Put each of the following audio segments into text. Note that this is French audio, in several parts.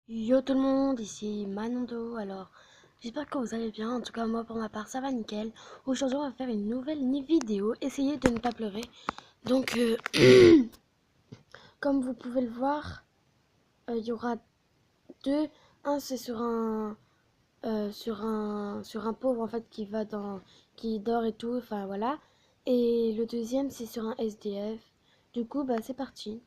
Yo tout le monde, ici Manondo. Alors, j'espère que vous allez bien. En tout cas, moi pour ma part, ça va nickel. Aujourd'hui, on va faire une nouvelle vidéo. Essayez de ne pas pleurer. Donc, comme vous pouvez le voir, il y aura deux. Un, c'est sur un pauvre en fait qui dort et tout. Enfin voilà. Et le deuxième, c'est sur un SDF. Du coup, bah c'est parti.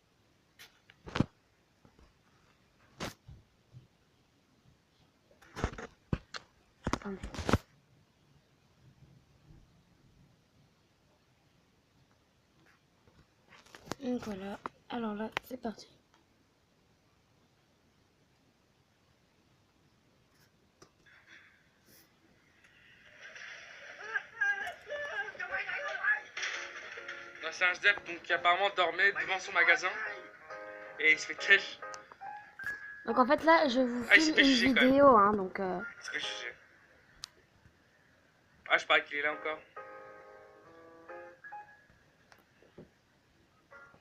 Donc voilà. Alors là, c'est parti. C'est un SDF donc, qui apparemment dormait devant son magasin et il se fait cash. Donc en fait là, je vous Il s'est filme fait une juger quand même. vidéo, hein, donc. Il s'est fait juger. Je parie qu'il est là encore.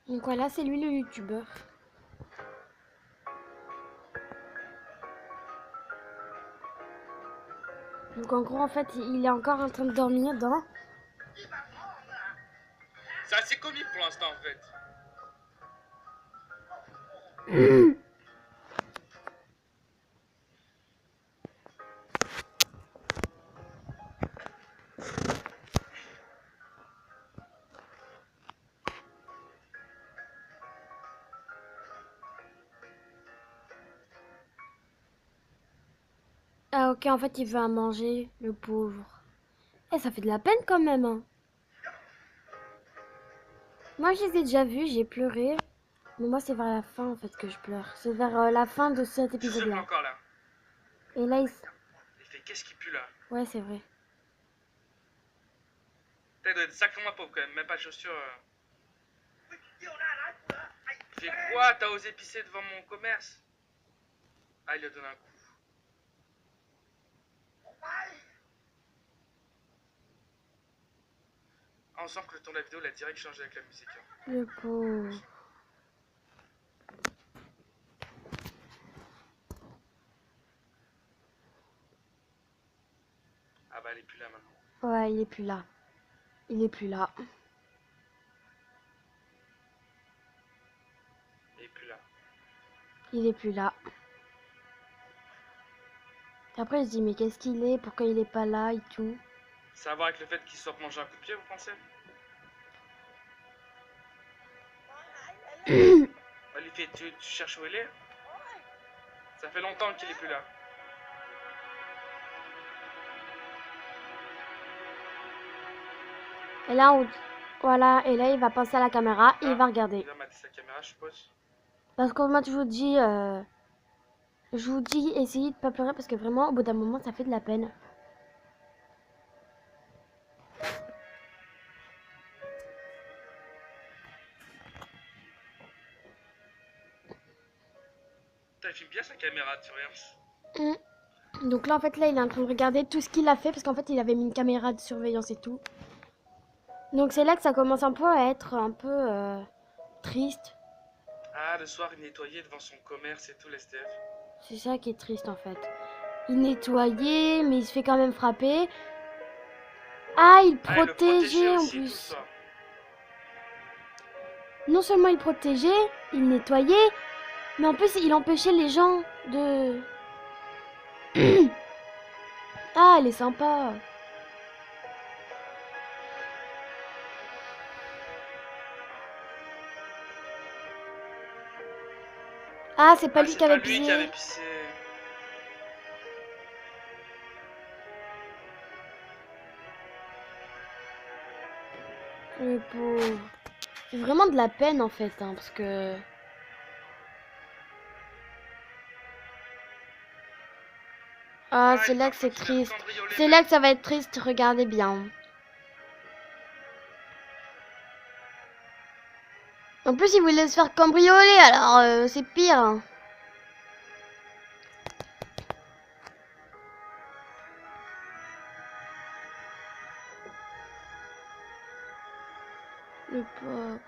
Donc voilà, c'est lui le youtubeur. Donc en gros, en fait, il est encore en train de dormir dans. C'est assez comique pour l'instant en fait. Ah ok, en fait, il veut à manger, le pauvre. Eh, ça fait de la peine quand même, hein. Moi, je les ai déjà vus, j'ai pleuré. Mais moi, c'est vers la fin, en fait, que je pleure. C'est vers la fin de cet Je suis sûr qu'il est épisode-là. encore là. Et là, Il fait qu'est-ce qui pue là? Ouais, c'est vrai. Il doit être sacrément pauvre quand même, même pas de chaussures. Il fait quoi? T'as osé pisser devant mon commerce? Ah, il lui a donné un coup. On sent que le ton de la vidéo l'a direct changé avec la musique. Le pauvre. Ah bah elle est plus là maintenant. Ouais, il est plus là. Il est plus là. Elle est plus là. Il est plus là. Et après, je dis, mais qu'est-ce qu'il est? Pourquoi il est pas là et tout? Ça a à voir avec le fait qu'il soit mangé un coup de pied, vous pensez? Il fait, tu cherches où il est? Ça fait longtemps qu'il est plus là. Et là, voilà, et là, il va passer à la caméra et il va regarder. Il va mater sa caméra, je suppose. Parce que moi, je vous dis, essayez de pas pleurer parce que vraiment, au bout d'un moment, ça fait de la peine. Il filme bien sa caméra de surveillance. Donc là, en fait, là, il est en train de regarder tout ce qu'il a fait parce qu'en fait, il avait mis une caméra de surveillance et tout. Donc c'est là que ça commence un peu à être un peu triste. Ah, le soir, il nettoyait devant son commerce et tout, l'SDF. C'est ça qui est triste, en fait. Il nettoyait, mais il se fait quand même frapper. Ah, il Ah, il le protégeait protégeait en aussi tout le plus. soir. Non seulement il protégeait, il nettoyait, mais en plus, il empêchait les gens de... Ah, elle est sympa. Ah, c'est pas Ah, lui c'est qui pas avait lui qui pissé. avait pissé. Le pauvre. C'est vraiment de la peine en fait, hein, parce que... Ah, Ah, c'est il est là en que train c'est de se faire triste. cambrioler C'est là même. que ça va être triste, regardez bien. En plus, il voulait se faire cambrioler, alors c'est pire, hein. Le pauvre.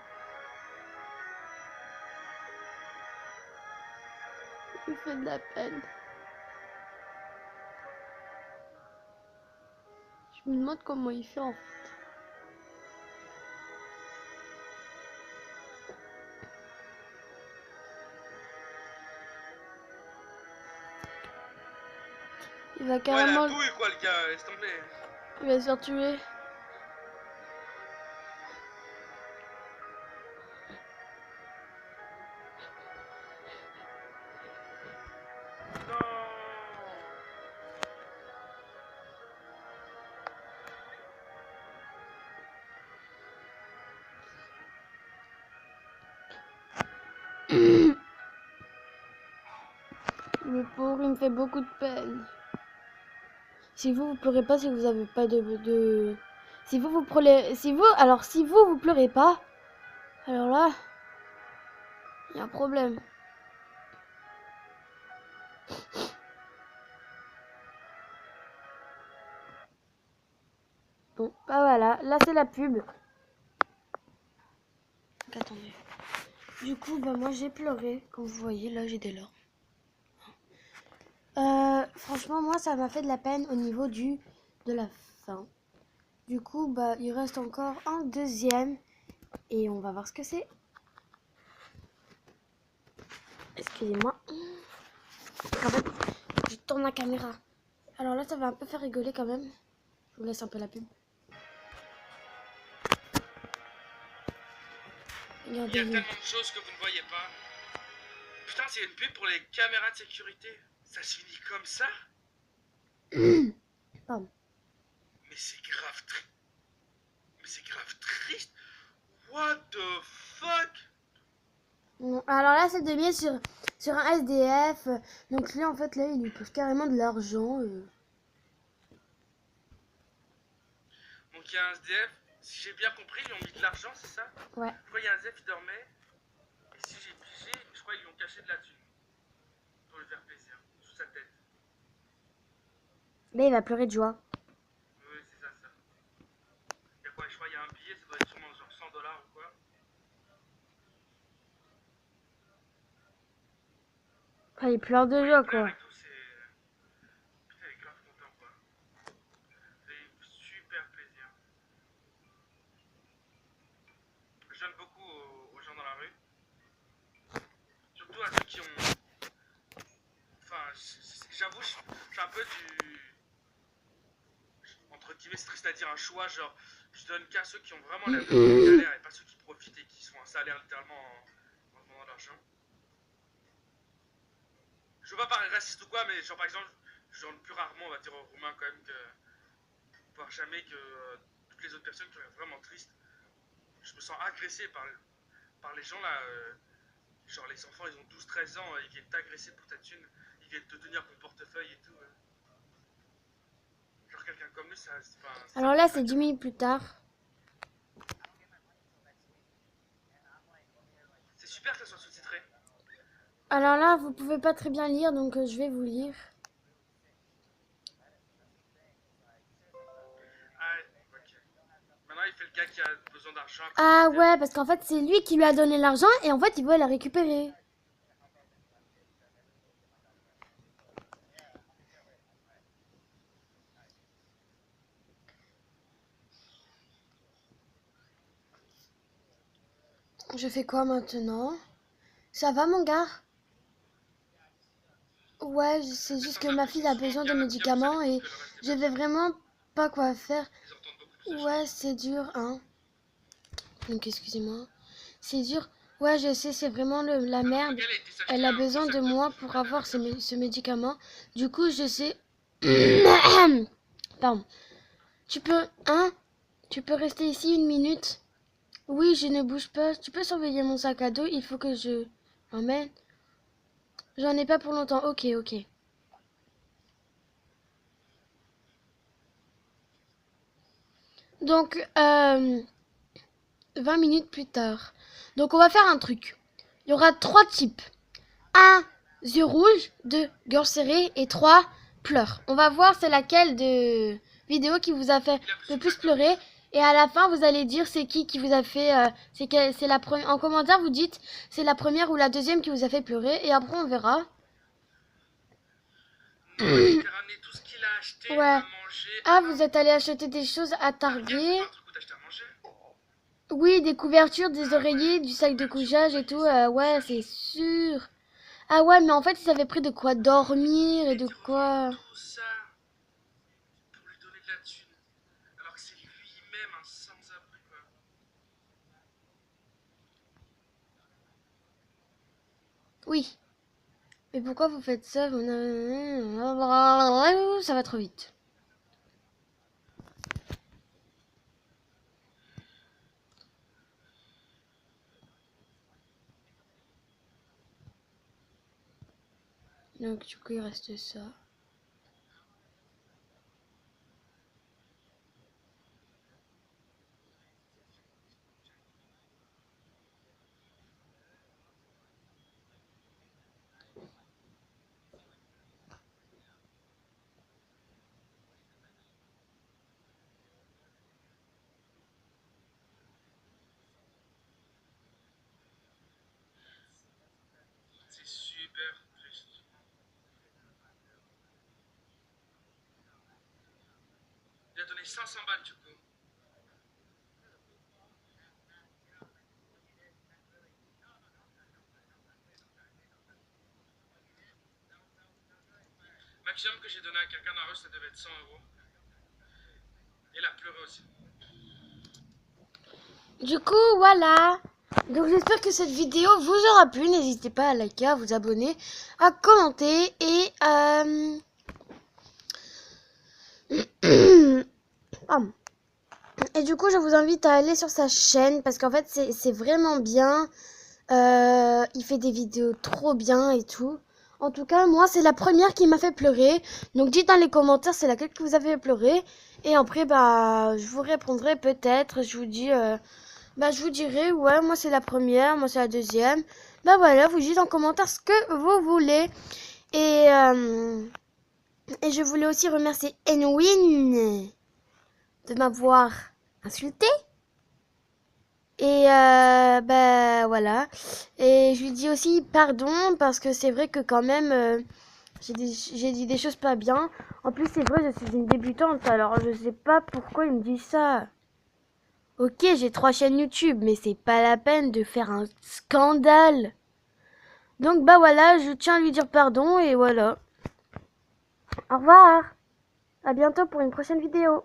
Il fait de la peine. Je me demande comment il fait en fait. Il va Ouais, carrément... la bouille, quoi, le gars, laisse tomber. Il va se faire tuer. Non. Le pauvre, il me fait beaucoup de peine. Si vous pleurez pas, si vous avez pas de... Si vous pleurez... Alors, si vous pleurez pas, alors là, il y a un problème. Bon, bah voilà, là c'est la pub. Donc, attendez. Du coup, bah moi j'ai pleuré, comme vous voyez, là j'ai des larmes. Franchement, moi ça m'a fait de la peine au niveau de la fin. Du coup, bah il reste encore un deuxième et on va voir ce que c'est. Excusez-moi. En fait, je tourne la caméra. Alors là, ça va un peu faire rigoler quand même. Je vous laisse un peu la pub. Il y a tellement de choses que vous ne voyez pas. Putain, c'est une pub pour les caméras de sécurité. Ça se finit comme ça? Pardon. Mais c'est grave triste. What the fuck? Bon, alors là, c'est de sur un SDF. Donc lui, en fait, là, il lui pose carrément de l'argent. Donc il y a un SDF, si j'ai bien compris, ils lui ont mis de l'argent, c'est ça? Ouais. Je crois qu'il y a un SDF qui dormait. Et si j'ai pigé, je crois qu'ils lui ont caché de la thune. Pour lui faire plaisir, sous sa tête. Mais il va pleurer de joie. Oui, c'est ça. Il y a quoi? Je crois qu'il y a un billet, ça doit être sûrement genre 100 dollars ou quoi. Ah, il pleure de joie, quoi. Et tout, c'est... Putain, il est grave content, quoi. Ça fait super plaisir. Je donne beaucoup aux gens dans la rue. Surtout à ceux qui ont... Enfin, j'avoue, je suis un peu du... Entre guillemets, c'est triste à dire, un choix, genre... Je donne qu'à ceux qui ont vraiment la galère et pas ceux qui profitent et qui sont un salaire littéralement en demandant de l'argent. Je veux pas parler raciste ou quoi, mais genre par exemple, je donne plus rarement, on va dire aux Roumains quand même, voire jamais que toutes les autres personnes qui sont vraiment tristes. Je me sens agressé par les gens là, genre les enfants ils ont 12-13 ans, ils viennent t'agresser pour ta thune, ils viennent te tenir ton portefeuille et tout. Genre quelqu'un comme lui, ça... Alors là, c'est 10 minutes plus tard. C'est super que ça soit sous-titré. Alors là, vous pouvez pas très bien lire, donc je vais vous lire. Ah, ok. Maintenant il fait le gars qui a besoin d'argent. Ah ouais, parce qu'en fait, c'est lui qui lui a donné l'argent et en fait, il veut la récupérer. Je fais quoi maintenant? Ça va, mon gars? Ouais, c'est juste que ma fille a besoin de médicaments et je vais vraiment pas quoi faire. Ouais, c'est dur, hein. Donc, excusez-moi. C'est dur. Ouais, je sais, c'est vraiment la merde. Elle a besoin de moi pour avoir ce médicament. Du coup, je sais... Pardon. Tu peux rester ici 1 minute? Oui, je ne bouge pas. Tu peux surveiller mon sac à dos? Il faut que je l'emmène. J'en ai pas pour longtemps. Ok. Donc, 20 minutes plus tard. Donc, on va faire un truc. Il y aura 3 types. 1, yeux rouges. 2, gorge serrée. Et 3, pleurs. On va voir c'est laquelle de vidéo qui vous a fait le plus pleurer. Et à la fin, vous allez dire c'est qui vous a fait... c'est la première. En commentaire, vous dites c'est la première ou la deuxième qui vous a fait pleurer. Et après, on verra. Il a ramené tout ce qu'il a acheté, Ouais. à manger. Ah, vous êtes allé acheter des choses à Target? C'est pas un truc où t'acheter à manger. Oui, des couvertures, des oreillers, du sac de couchage et tout. Ouais, c'est sûr. Ah ouais, mais en fait, ils avaient pris de quoi dormir et de quoi... Tout ça pour lui donner de la thune. Alors que c'est lui-même un sans-abri, quoi. Oui. Mais pourquoi vous faites ça? Ça va trop vite. Donc du coup, il reste ça. C'est super triste. Il a donné 500 balles, du coup. Maximum que j'ai donné à quelqu'un dans la rue, ça devait être 100 euros. Et il a pleuré aussi. Du coup, voilà. Donc j'espère que cette vidéo vous aura plu. N'hésitez pas à liker, à vous abonner, à commenter et Pardon. Et du coup, je vous invite à aller sur sa chaîne parce qu'en fait, c'est vraiment bien. Il fait des vidéos trop bien et tout. En tout cas, moi, c'est la première qui m'a fait pleurer. Donc, dites dans les commentaires c'est laquelle que vous avez fait pleurer. Et après, bah, je vous répondrai peut-être. Je vous dis, je vous dirai, ouais, moi, c'est la première, moi, c'est la deuxième. Bah voilà, vous dites en commentaire ce que vous voulez. Et je voulais aussi remercier Enwin de m'avoir insulté. Et voilà. Et je lui dis aussi pardon parce que c'est vrai que quand même j'ai dit des choses pas bien. En plus c'est vrai, je suis une débutante alors je sais pas pourquoi il me dit ça. Ok, j'ai 3 chaînes YouTube mais c'est pas la peine de faire un scandale. Donc bah voilà, je tiens à lui dire pardon et voilà. Au revoir. À bientôt pour une prochaine vidéo.